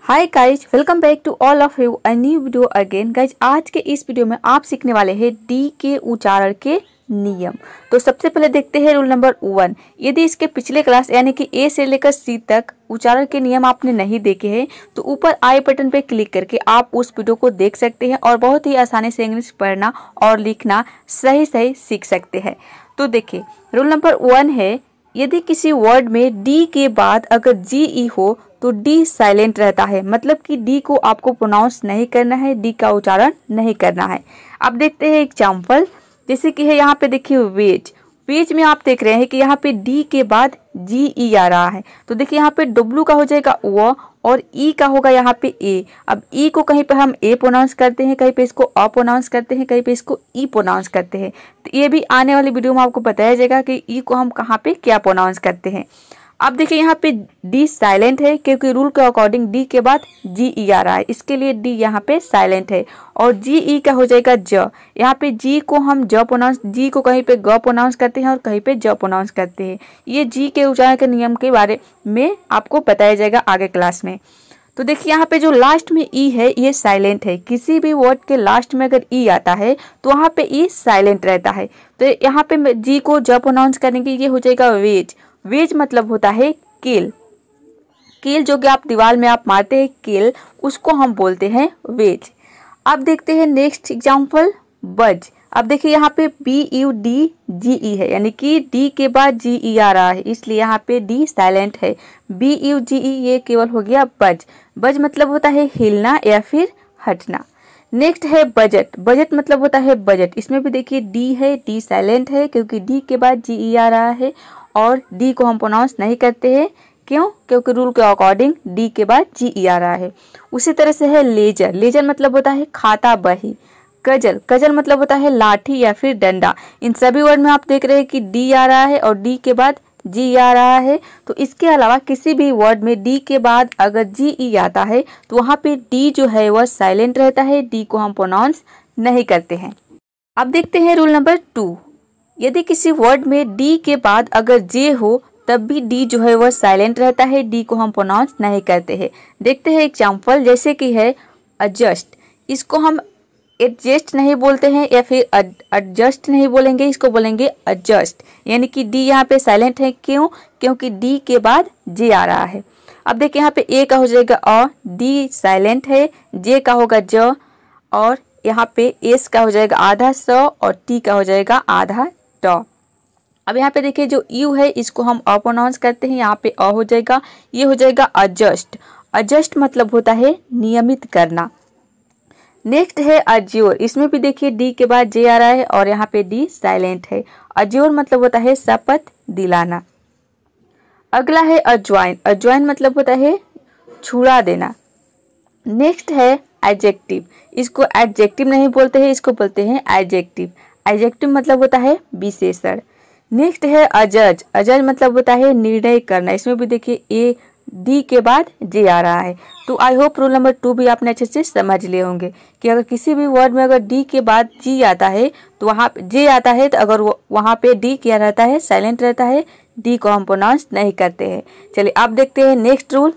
Hi guys, welcome back to all of you a new video again. Guys, आज के इस video में आप सीखने वाले हैं डी के उच्चारण के नियम। तो सबसे पहले देखते हैं रूल नंबर 1। यदि इसके पिछले क्लास यानी कि ए से लेकर सी तक उच्चारण के नियम आपने नहीं देखे हैं तो ऊपर आई बटन पे क्लिक करके आप उस वीडियो को देख सकते हैं और बहुत ही आसानी से इंग्लिश पढ़ना और लिखना सही सीख सकते हैं। तो देखिए, रूल नंबर 1 है, यदि किसी वर्ड में डी के बाद अगर जी ई हो तो डी साइलेंट रहता है, मतलब कि डी को आपको प्रोनाउंस नहीं करना है, डी का उच्चारण नहीं करना है। अब देखते हैं एग्जाम्पल, जैसे कि है यहाँ पे देखिए वेज। वेज में आप देख रहे हैं कि यहाँ पे डी के बाद जी ई आ रहा है, तो देखिए यहाँ पे डब्ल्यू का हो जाएगा व और ई का होगा यहाँ पे ए। अब ई को कहीं पे हम ए प्रोनाउंस करते हैं, कहीं पे इसको अ प्रोनाउंस करते हैं, कहीं पे इसको ई प्रोनाउंस करते हैं। तो ये भी आने वाली वीडियो में आपको बताया जाएगा कि ई को हम कहाँ पे क्या प्रोनाउंस करते हैं। अब देखिए यहाँ पे डी साइलेंट है क्योंकि रूल के अकॉर्डिंग डी के बाद जी ई आ रहा है, इसके लिए डी यहाँ पे साइलेंट है। और जी ई का हो जाएगा ज। यहाँ पे जी को हम ज प्रोनाउंस, जी को कहीं पे ग प्रोनाउंस करते हैं और कहीं पे ज प्रोनाउंस करते हैं। ये जी के उच्चारण के नियम के बारे में आपको बताया जाएगा आगे क्लास में। तो देखिए यहाँ पे जो लास्ट में ई है ये साइलेंट है। किसी भी वर्ड के लास्ट में अगर ई आता है तो वहाँ पे ई साइलेंट रहता है। तो यहाँ पे जी को ज प्रोनाउंस करेंगे, ये हो जाएगा वेज। वेज मतलब होता है कील। कील जो कि आप दीवार में आप मारते हैं कील, उसको हम बोलते हैं वेज। अब देखते हैं नेक्स्ट एग्जांपल, बज। अब देखिए यहाँ पे बी यू डी जी ई है, यानी कि डी के बाद जी ई आ रहा है, इसलिए यहाँ पे डी साइलेंट है। बी यू जी ई ये केवल हो गया बज। बज मतलब होता है हिलना या फिर हटना। नेक्स्ट है बजट। बजट मतलब होता है बजट। इसमें भी देखिए डी है, डी साइलेंट है क्योंकि डी के बाद जी ई आ रहा है और डी को हम प्रोनाउंस नहीं करते हैं। क्यों? क्योंकि रूल के अकॉर्डिंग डी के बाद जी ई आ रहा है। उसी तरह से है लेजर। लेजर मतलब होता है खाता बही। कजल। कजल मतलब होता है लाठी या फिर डंडा। इन सभी वर्ड में आप देख रहे हैं कि डी आ रहा है और डी के बाद जी आ रहा है। तो इसके अलावा किसी भी वर्ड में डी के बाद अगर जी ई आता है तो वहाँ पे डी जो है वह साइलेंट रहता है, डी को हम प्रोनाउंस नहीं करते हैं। अब देखते हैं रूल नंबर 2। यदि किसी वर्ड में डी के बाद अगर जे हो तब भी डी जो है वह साइलेंट रहता है, डी को हम प्रोनाउंस नहीं करते हैं। देखते हैं एग्जांपल, जैसे कि है एडजस्ट। इसको हम एडजस्ट नहीं बोलते हैं या फिर एडजस्ट नहीं बोलेंगे, इसको बोलेंगे एडजस्ट, यानी कि डी यहाँ पे साइलेंट है। क्यों? क्योंकि डी के बाद जे आ रहा है। अब देखिए यहाँ पे ए का हो जाएगा अ, डी साइलेंट है, जे का होगा ज और यहाँ पे एस का हो जाएगा आधा स और टी का हो जाएगा आधा ट। अब यहाँ पे देखिए जो यू है इसको हम अ प्रोनाउंस करते हैं, यहाँ पे अ हो जाएगा, ये हो जाएगा एडजस्ट। एडजस्ट मतलब होता है नियमित करना। नेक्स्ट है अज्योर। इसमें भी देखिए डी के बाद जे आ रहा है और यहाँ पे डी साइलेंट है। अज्योर मतलब होता है शपथ दिलाना। अगला है अज्वाइन। अज्वाइन मतलब होता है छुड़ा देना। नेक्स्ट है एडजेक्टिव। इसको एडजेक्टिव नहीं बोलते हैं, इसको बोलते हैं एडजेक्टिव। एडजेक्टिव मतलब होता है विशेषण। नेक्स्ट है अजज। अजज मतलब होता है निर्णय करना। इसमें भी देखिए ए डी के बाद जे आ रहा है। तो आई होप रूल नंबर 2 भी आपने अच्छे से समझ लिए होंगे कि अगर किसी भी वर्ड में अगर डी के बाद जी आता है तो वहाँ जे आता है, तो अगर वहाँ पे डी क्या रहता है, साइलेंट रहता है, डी को हम प्रोनाउंस नहीं करते हैं। चलिए अब देखते हैं नेक्स्ट रूल।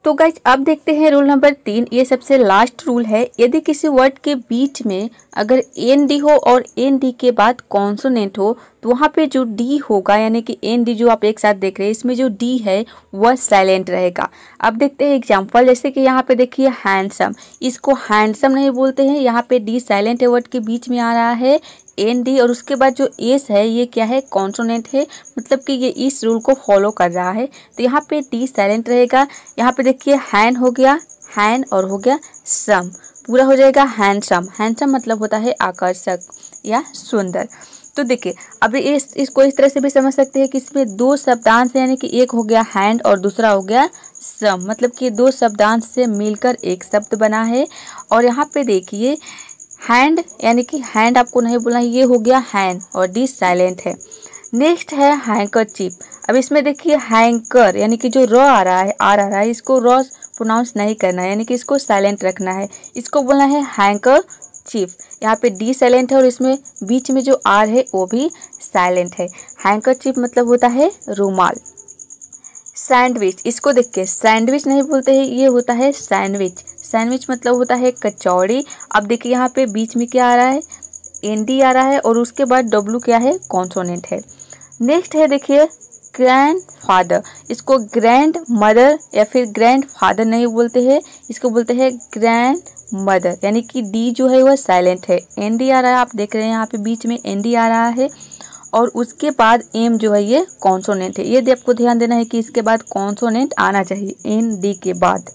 तो गाइज अब देखते हैं रूल नंबर 3। ये सबसे लास्ट रूल है। यदि किसी वर्ड के बीच में अगर एन डी हो और एन डी के बाद कॉन्सोनेंट हो तो वहाँ पे जो डी होगा, यानी कि एन डी जो आप एक साथ देख रहे हैं, इसमें जो डी है वह साइलेंट रहेगा। अब देखते हैं एग्जांपल, जैसे कि यहाँ पे देखिए हैंडसम। इसको हैंडसम नहीं बोलते हैं, यहाँ पे डी साइलेंट है, वर्ड के बीच में आ रहा है एन डी और उसके बाद जो एस है ये क्या है, कॉन्सोनेंट है, मतलब कि ये इस रूल को फॉलो कर रहा है। तो यहाँ पे डी साइलेंट रहेगा। यहाँ पे देखिए हैंड हो गया, हैंड और हो गया सम, पूरा हो जाएगा हैंडसम। हैंडसम मतलब होता है आकर्षक या सुंदर। तो देखिए अब इसको इस तरह से भी समझ सकते हैं कि इसमें दो शब्दांश, यानी कि एक हो गया हैंड और दूसरा हो गया सम, मतलब कि दो शब्दांश से मिलकर एक शब्द बना है। और यहाँ पे देखिए हैंड, यानी कि हैंड आपको नहीं बोलना, ये हो गया हैंड और डी साइलेंट है। नेक्स्ट है हैंकरचीफ। अब इसमें देखिए हैंकर, यानी कि जो र आ रहा है, इसको र प्रोनाउंस नहीं करना है, यानी कि इसको साइलेंट रखना है, इसको बोलना है हैंकर चीफ। यहाँ पे डी साइलेंट है और इसमें बीच में जो आर है वो भी साइलेंट है। हैंकरचीफ मतलब होता है रुमाल। सैंडविच, इसको देख के सैंडविच नहीं बोलते हैं, ये होता है सैंडविच। सैंडविच मतलब होता है कचौड़ी। अब देखिए यहाँ पे बीच में क्या आ रहा है, एनडी आ रहा है और उसके बाद डब्ल्यू क्या है, कॉन्सोनेंट है। नेक्स्ट है देखिए ग्रैंडफादर, इसको ग्रैंड मदर या फिर ग्रैंड फादर नहीं बोलते हैं, इसको बोलते हैं ग्रैंड मदर, यानी कि डी जो है वह साइलेंट है। एनडी आ रहा है, आप देख रहे हैं यहाँ पे बीच में एनडी आ रहा है और उसके बाद एम जो है ये कॉन्सोनेंट है। ये आपको ध्यान देना है कि इसके बाद कॉन्सोनेंट आना चाहिए एन डी के बाद।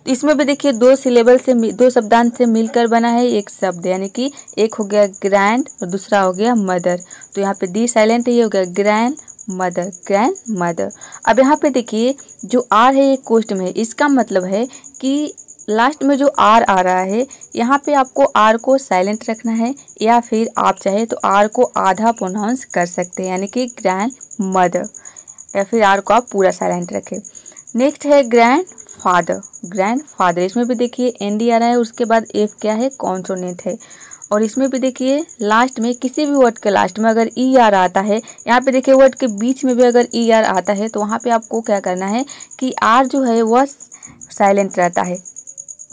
तो इसमें भी देखिए दो सिलेबल से, दो शब्दांश से मिलकर बना है एक शब्द, यानी कि एक हो गया ग्रैंड और दूसरा हो गया मदर। तो यहाँ पे डी साइलेंट है, ये हो गया ग्रैंड मदर, ग्रैंड मदर। अब यहाँ पे देखिए जो आर है ये कोष्ठ में है, इसका मतलब है कि लास्ट में जो आर आ रहा है यहाँ पे आपको आर को साइलेंट रखना है, या फिर आप चाहे तो आर को आधा प्रोनाउंस कर सकते हैं, यानी कि ग्रैंड मदर, या फिर आर को आप पूरा साइलेंट रखें। नेक्स्ट है ग्रैंड फादर, ग्रैंड फादर, इसमें भी देखिए एन डी आ रहा है, उसके बाद एफ क्या है, कॉन्सोनेंट है। और इसमें भी देखिए लास्ट में किसी भी वर्ड के लास्ट में अगर ई आर आता है, यहाँ पे देखिए वर्ड के बीच में भी अगर ई आर आता है तो वहाँ पे आपको क्या करना है कि आर जो है वह साइलेंट रहता है।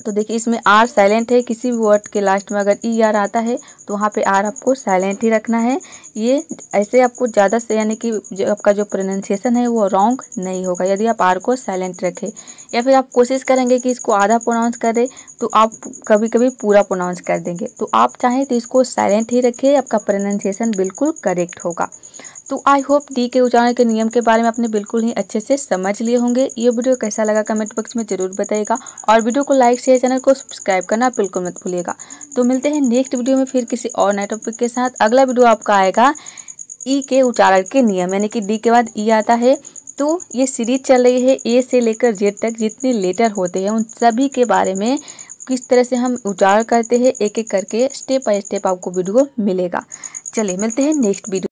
तो देखिए इसमें आर साइलेंट है, किसी भी वर्ड के लास्ट में अगर ई आर आता है तो वहाँ पे आर आपको साइलेंट ही रखना है। ये ऐसे आपको ज़्यादा से, यानी कि जो आपका जो प्रोनाउंसिएशन है वो रॉन्ग नहीं होगा यदि आप आर को साइलेंट रखें, या फिर आप कोशिश करेंगे कि इसको आधा प्रोनाउंस करें तो आप कभी कभी पूरा प्रोनाउंस कर देंगे। तो आप चाहें तो इसको साइलेंट ही रखें, आपका प्रोनाउंसिएशन बिल्कुल करेक्ट होगा। तो आई होप डी के उच्चारण के नियम के बारे में आपने बिल्कुल ही अच्छे से समझ लिए होंगे। ये वीडियो कैसा लगा कमेंट बॉक्स में जरूर बताइएगा, और वीडियो को लाइक शेयर, चैनल को सब्सक्राइब करना बिल्कुल मत भूलिएगा। तो मिलते हैं नेक्स्ट वीडियो में फिर किसी और नए टॉपिक के साथ। अगला वीडियो आपका आएगा ई के उच्चारण के नियम, यानी कि डी के बाद ई आता है। तो ये सीरीज चल रही है ए से लेकर जेड तक जितने लेटर होते हैं उन सभी के बारे में, किस तरह से हम उच्चारण करते हैं एक एक करके स्टेप बाय स्टेप आपको वीडियो मिलेगा। चलिए मिलते हैं नेक्स्ट वीडियो।